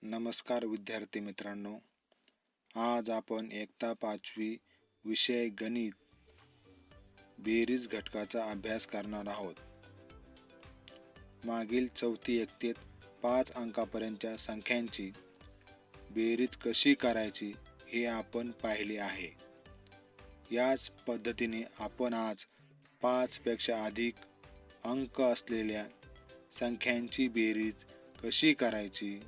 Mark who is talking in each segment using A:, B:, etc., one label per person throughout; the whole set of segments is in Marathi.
A: नमस्कार विद्यार्थी मित्रांनो, आज आपण इयत्ता 5वी विषय गणित बेरीज घटकाचा अभ्यास करणार आहोत. मागील चौथी इयत्तेत 5 अंकापर्यंतच्या संख्यांची बेरीज कशी करायची हे आपण पाहिले आहे. याच पद्धतीने आपण आज 5 पेक्षा अधिक अंक असलेल्या संख्यांची बेरीज कशी करायची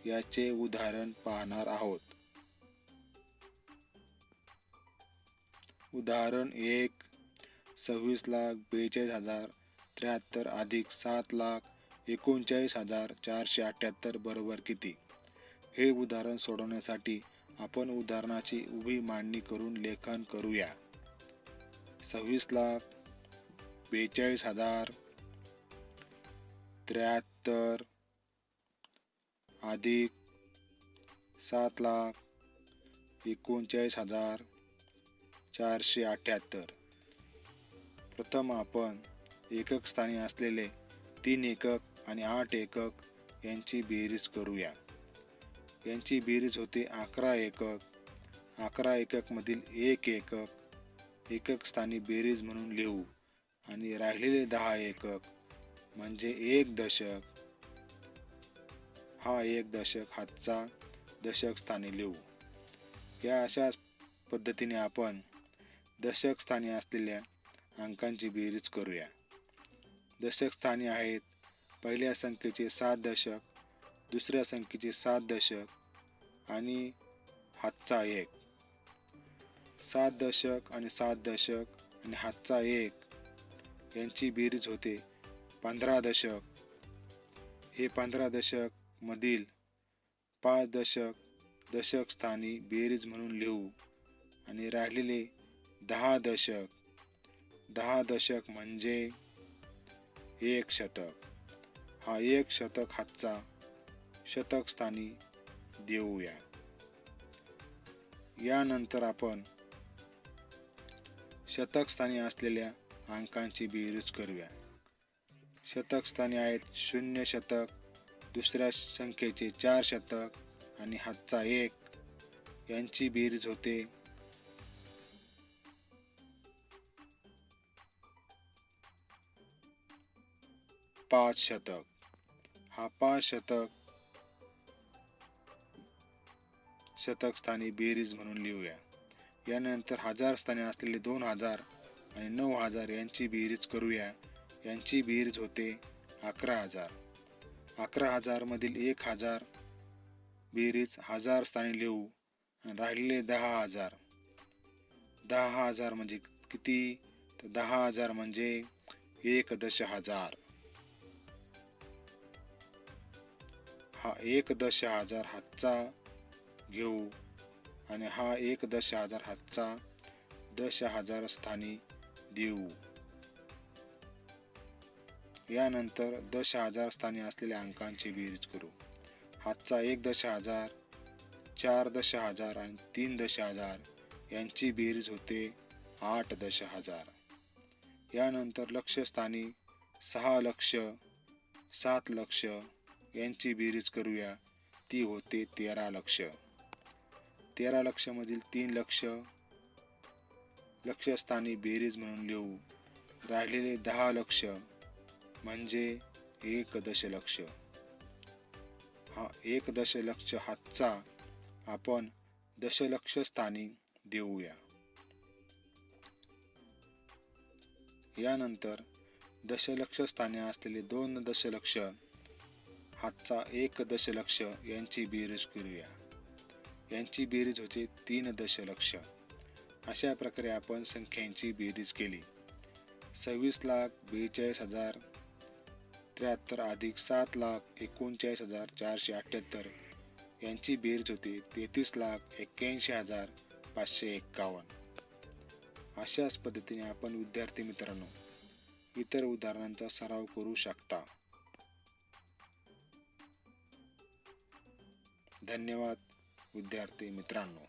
A: याचे उदाहरण पाहणार आहोत. उदाहरण 1. 26,42,073 अधिक 7,39,478 बरोबर किती? हे उदाहरण सोडवण्यासाठी आपण उदाहरणाची उभी मांडणी करून लेखन करूया. 26,42,073 अधिक 7,39,478. प्रथम आपण एकक स्थानी असलेले 3 एकक आणि 8 एकक यांची बेरीज करूया. यांची बेरीज होते 11 एकक. 11 एकक मधील 1 एकक एकक स्थानी बेरीज म्हणून लिहू आणि राहिलेले 10 एकक म्हणजे 1 दशक, हा 1 दशक हातचा दशक स्थानी लिहू. या अशाच पद्धतीने आपण दशक स्थानी असलेल्या अंकांची बेरीज करूया. दशक स्थानी आहेत पहिल्या संख्येचे 7 दशक, दुसऱ्या संख्येचे 7 दशक आणि हातचा 1. 7 दशक आणि 7 दशक आणि हातचा 1 यांची बेरीज होते 15 दशक. हे 15 दशक मधील 5 दशक दशक स्थानी बेरीज म्हणून लिहू आणि राहिलेले 10 दशक, 10 दशक म्हणजे 1 शतक, हा 1 शतक हातचा शतक स्थानी देऊया. यानंतर आपण शतक स्थानी असलेल्या अंकांची बेरीज करूया. शतक स्थानी आहेत 0 शतक, दुसऱ्या संख्येचे 4 शतक आणि हातचा 1 यांची बेरीज होते 5 शतक, हा 5 शतक शतक स्थानी बेरीज म्हणून लिहूया. यानंतर हजार स्थानी असलेले 2000 आणि 9000 यांची बेरीज करूया. यांची बेरीज होते 11,000. 11,000 मधील 1,000 बेरीज हजार स्थानी लिहू आणि राहिलेले 10,000. 10,000 म्हणजे किती? तर 10,000 म्हणजे 1 दशहजार, हा 1 दशहजार हातचा घेऊ आणि हा 1 दशहजार हातचा दशहजार स्थानी देऊ. यानंतर दशहजार स्थानी असलेल्या अंकांची बेरीज करू. हातचा 1 दशहजार, 4 दशहजार आणि 3 दशहजार यांची बेरीज होते 8 दशहजार. यानंतर लक्ष स्थानी 6 लक्ष, 7 लक्ष यांची बेरीज करूया. ती होते 13 लक्ष. 13 लक्ष मधील 3 लक्ष लक्ष स्थानी बेरीज म्हणून लिहू. राहिलेले 10 लक्ष म्हणजे 1 दशलक्ष, हा 1 दशलक्ष हातचा आपण दशलक्ष स्थानी देऊया. यानंतर दशलक्ष स्थानी असलेले 2 दशलक्ष हातचा 1 दशलक्ष यांची बेरीज करूया. यांची बेरीज होते 3 दशलक्ष. अशा प्रकारे आपण संख्यांची बेरीज केली. 26,42,073 अधिक 7,39,478 यांची बेरीज होते 33,81,551. अशाच पद्धतीने आपण विद्यार्थी मित्रांनो इतर उदाहरणांचा सराव करू शकता. धन्यवाद विद्यार्थी मित्रांनो.